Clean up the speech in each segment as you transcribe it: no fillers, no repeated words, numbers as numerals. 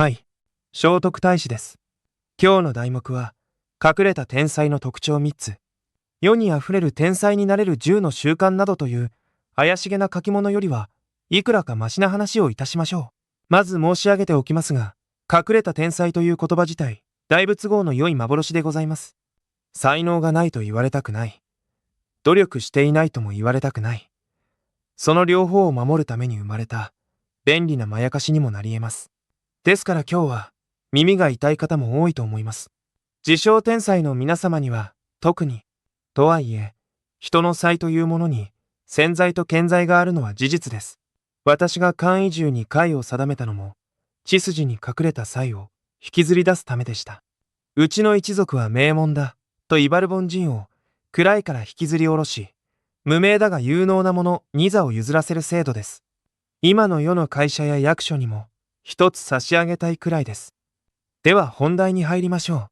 はい、聖徳太子です。今日の題目は、隠れた天才の特徴3つ。世にあふれる天才になれる10の習慣などという怪しげな書き物よりはいくらかマシな話をいたしましょう。まず申し上げておきますが、隠れた天才という言葉自体、大仏語の良い幻でございます。才能がないと言われたくない。努力していないとも言われたくない。その両方を守るために生まれた便利なまやかしにもなり得ます。ですから今日は耳が痛い方も多いと思います。自称天才の皆様には特に。とはいえ、人の才というものに潜在と顕在があるのは事実です。私が漢移住に解を定めたのも、血筋に隠れた才を引きずり出すためでした。うちの一族は名門だと威張る凡人を位から引きずり下ろし、無名だが有能な者に座を譲らせる制度です。今の世の会社や役所にも一つ差し上げたいくらいです。では本題に入りましょ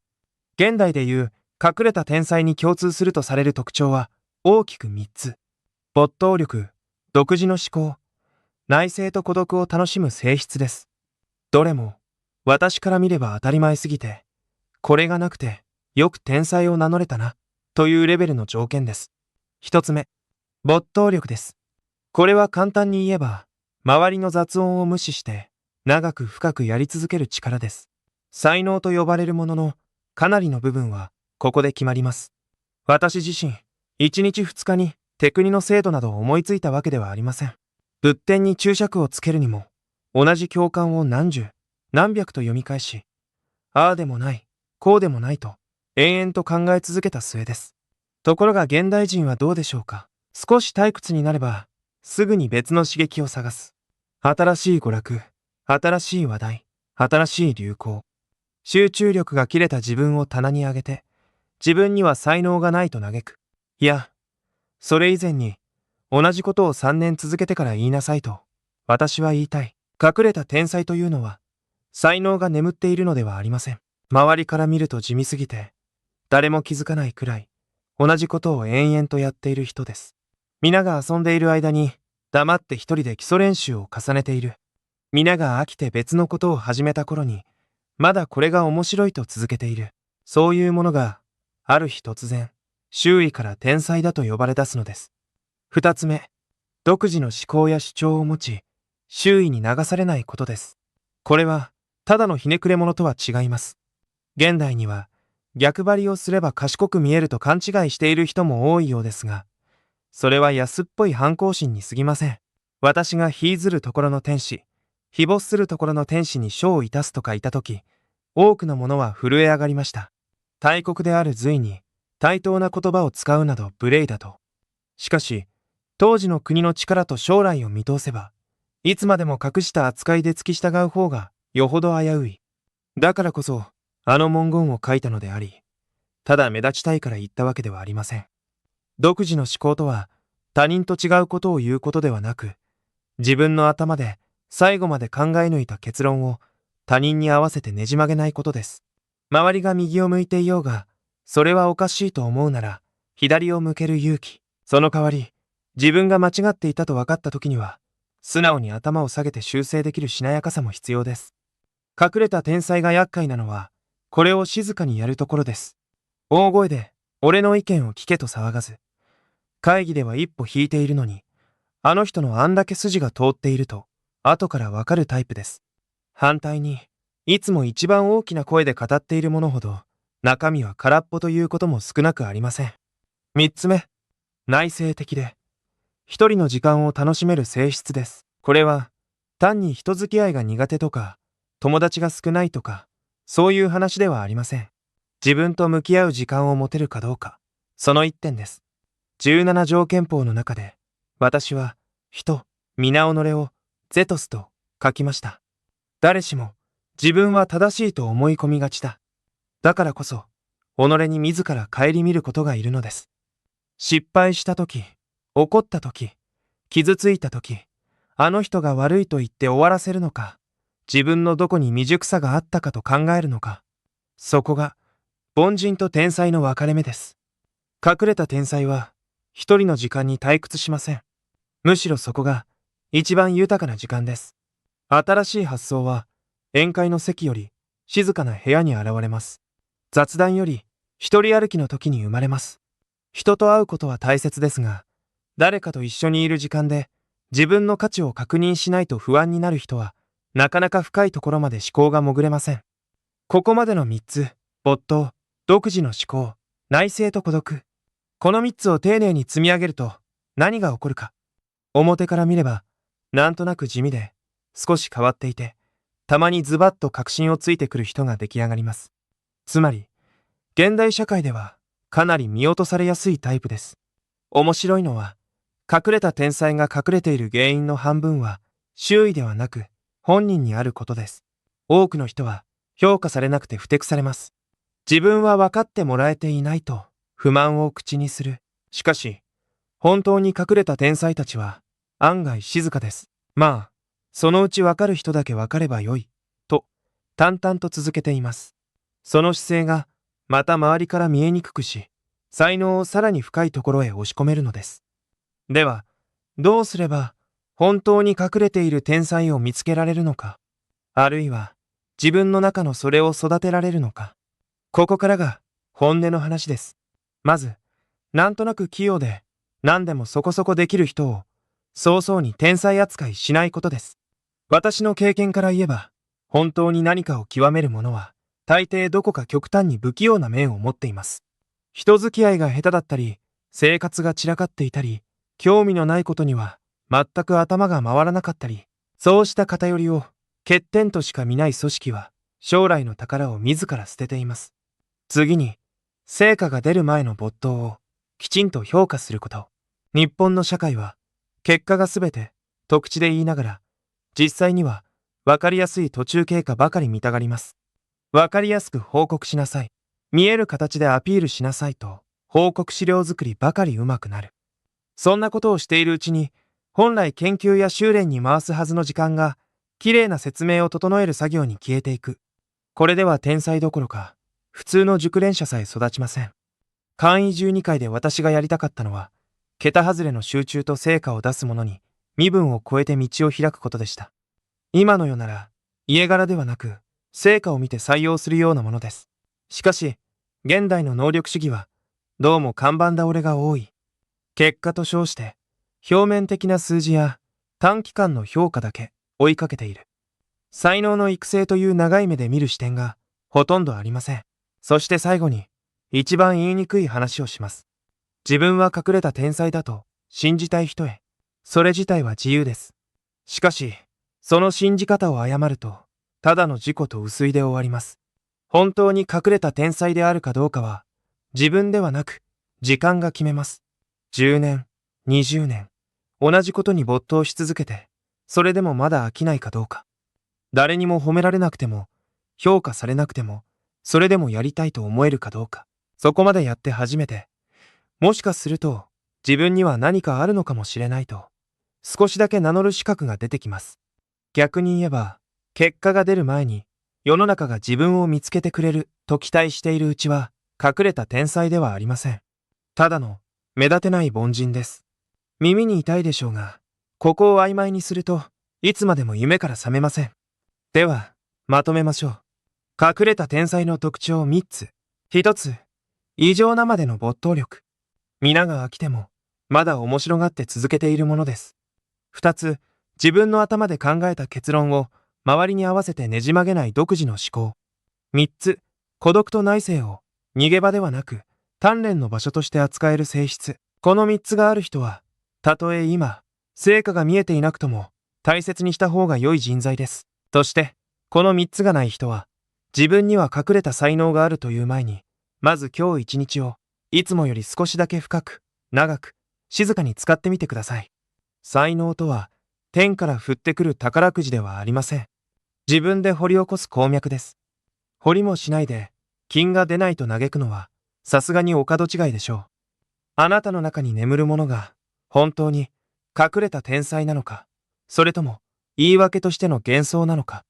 う。現代でいう隠れた天才に共通するとされる特徴は大きく3つ。没頭力、独自の思考、内省と孤独を楽しむ性質です。どれも私から見れば当たり前すぎて、これがなくてよく天才を名乗れたなというレベルの条件です。1つ目、没頭力です。これは簡単に言えば、周りの雑音を無視して長く深くやり続ける力です。才能と呼ばれるもののかなりの部分はここで決まります。私自身、1日2日にテクニの精度などを思いついたわけではありません。仏典に注釈をつけるにも、同じ教官を何十、何百と読み返し、ああでもない、こうでもないと、延々と考え続けた末です。ところが現代人はどうでしょうか。少し退屈になれば、すぐに別の刺激を探す。新しい娯楽、新しい話題、新しい流行。集中力が切れた自分を棚に上げて、自分には才能がないと嘆く。いや、それ以前に、同じことを3年続けてから言いなさいと、私は言いたい。隠れた天才というのは、才能が眠っているのではありません。周りから見ると地味すぎて、誰も気づかないくらい、同じことを延々とやっている人です。皆が遊んでいる間に、黙って一人で基礎練習を重ねている。皆が飽きて別のことを始めた頃に、まだこれが面白いと続けている。そういうものが、ある日突然、周囲から天才だと呼ばれ出すのです。二つ目、独自の思考や主張を持ち、周囲に流されないことです。これは、ただのひねくれ者とは違います。現代には、逆張りをすれば賢く見えると勘違いしている人も多いようですが、それは安っぽい反抗心に過ぎません。私がひいずるところの天使、非没するところの天使に書をいたすとかいたとき、多くの者は震え上がりました。大国である隋に対等な言葉を使うなど無礼だと。しかし、当時の国の力と将来を見通せば、いつまでも隠した扱いで付き従う方がよほど危うい。だからこそ、あの文言を書いたのであり、ただ目立ちたいから言ったわけではありません。独自の思考とは、他人と違うことを言うことではなく、自分の頭で最後まで考え抜いた結論を他人に合わせてねじ曲げないことです。周りが右を向いていようが、それはおかしいと思うなら、左を向ける勇気。その代わり、自分が間違っていたと分かった時には、素直に頭を下げて修正できるしなやかさも必要です。隠れた天才が厄介なのは、これを静かにやるところです。大声で、俺の意見を聞けと騒がず、会議では一歩引いているのに、あの人のあんだけ筋が通っていると、後からわかるタイプです。反対に、いつも一番大きな声で語っているものほど、中身は空っぽということも少なくありません。三つ目、内省的で、一人の時間を楽しめる性質です。これは、単に人付き合いが苦手とか、友達が少ないとか、そういう話ではありません。自分と向き合う時間を持てるかどうか、その一点です。17条憲法の中で、私は、人、皆己を、ゼトスと書きました。誰しも、自分は正しいと思い込みがちだ。だからこそ、己に自ら顧みることがいるのです。失敗したとき、怒ったとき、傷ついたとき、あの人が悪いと言って終わらせるのか、自分のどこに未熟さがあったかと考えるのか、そこが、凡人と天才の分かれ目です。隠れた天才は、一人の時間に退屈しません。むしろそこが、一番豊かな時間です。新しい発想は、宴会の席より静かな部屋に現れます。雑談より一人歩きの時に生まれます。人と会うことは大切ですが、誰かと一緒にいる時間で自分の価値を確認しないと不安になる人は、なかなか深いところまで思考が潜れません。ここまでの3つ、没頭、独自の思考、内省と孤独。この3つを丁寧に積み上げると何が起こるか。表から見れば、なんとなく地味で、少し変わっていて、たまにズバッと確信をついてくる人が出来上がります。つまり、現代社会ではかなり見落とされやすいタイプです。面白いのは、隠れた天才が隠れている原因の半分は、周囲ではなく本人にあることです。多くの人は評価されなくてふてくされます。自分は分かってもらえていないと不満を口にする。しかし、本当に隠れた天才たちは案外静かです。まあ、そのうち分かる人だけ分かればよい、と淡々と続けています。その姿勢がまた周りから見えにくくし、才能をさらに深いところへ押し込めるのです。では、どうすれば本当に隠れている天才を見つけられるのか、あるいは自分の中のそれを育てられるのか。ここからが本音の話です。まず、なんとなく器用で何でもそこそこできる人を早々に天才扱いしないことです。私の経験から言えば、本当に何かを極める者は大抵どこか極端に不器用な面を持っています。人付き合いが下手だったり、生活が散らかっていたり、興味のないことには全く頭が回らなかったり、そうした偏りを欠点としか見ない組織は将来の宝を自ら捨てています。次に、成果が出る前の没頭をきちんと評価すること。日本の社会は結果がすべてと口で言いながら、実際には分かりやすい途中経過ばかり見たがります。分かりやすく報告しなさい。見える形でアピールしなさいと、報告資料作りばかり上手くなる。そんなことをしているうちに、本来研究や修練に回すはずの時間が、きれいな説明を整える作業に消えていく。これでは天才どころか、普通の熟練者さえ育ちません。簡易12回で私がやりたかったのは、桁外れの集中と成果を出す者に、身分を超えて道を開くことでした。今の世なら、家柄ではなく、成果を見て採用するようなものです。しかし、現代の能力主義は、どうも看板倒れが多い。結果と称して、表面的な数字や短期間の評価だけ追いかけている。才能の育成という長い目で見る視点がほとんどありません。そして最後に、一番言いにくい話をします。自分は隠れた天才だと信じたい人へ。それ自体は自由です。しかし、その信じ方を誤ると、ただの事故と薄いで終わります。本当に隠れた天才であるかどうかは、自分ではなく、時間が決めます。10年、20年、同じことに没頭し続けて、それでもまだ飽きないかどうか。誰にも褒められなくても、評価されなくても、それでもやりたいと思えるかどうか。そこまでやって初めて、もしかすると、自分には何かあるのかもしれないと、少しだけ名乗る資格が出てきます。逆に言えば、結果が出る前に、世の中が自分を見つけてくれると期待しているうちは、隠れた天才ではありません。ただの、目立てない凡人です。耳に痛いでしょうが、ここを曖昧にするといつまでも夢から覚めません。では、まとめましょう。隠れた天才の特徴3つ。1つ、異常なまでの没頭力。皆が飽きても、まだ面白がって続けているものです。2つ、自分の頭で考えた結論を周りに合わせてねじ曲げない独自の思考。3つ、孤独と内省を逃げ場ではなく鍛錬の場所として扱える性質。この3つがある人は、たとえ今、成果が見えていなくとも大切にした方が良い人材です。そして、この3つがない人は、自分には隠れた才能があるという前に、まず今日一日を、いつもより少しだけ深く、長く、静かに使ってみてください。才能とは、天から降ってくる宝くじではありません。自分で掘り起こす鉱脈です。掘りもしないで、金が出ないと嘆くのは、さすがにお門違いでしょう。あなたの中に眠るものが、本当に隠れた天才なのか、それとも言い訳としての幻想なのか。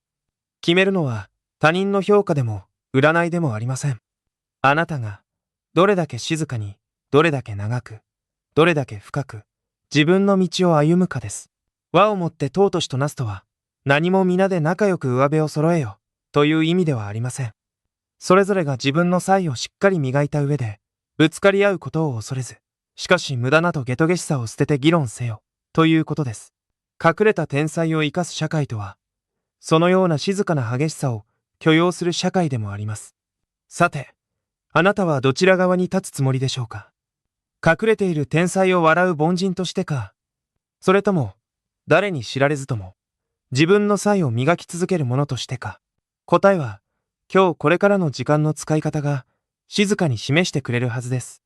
決めるのは他人の評価でも占いでもありません。あなたがどれだけ静かに、どれだけ長く、どれだけ深く自分の道を歩むかです。和をもって尊しとなすとは、何も皆で仲良く上辺を揃えよ、という意味ではありません。それぞれが自分の才をしっかり磨いた上で、ぶつかり合うことを恐れず、しかし無駄なとゲトゲしさを捨てて議論せよ、ということです。隠れた天才を生かす社会とは、そのような静かな激しさを許容する社会でもあります。さて、あなたはどちら側に立つつもりでしょうか。隠れている天才を笑う凡人としてか、それとも、誰に知られずとも、自分の才を磨き続けるものとしてか。答えは、今日これからの時間の使い方が、静かに示してくれるはずです。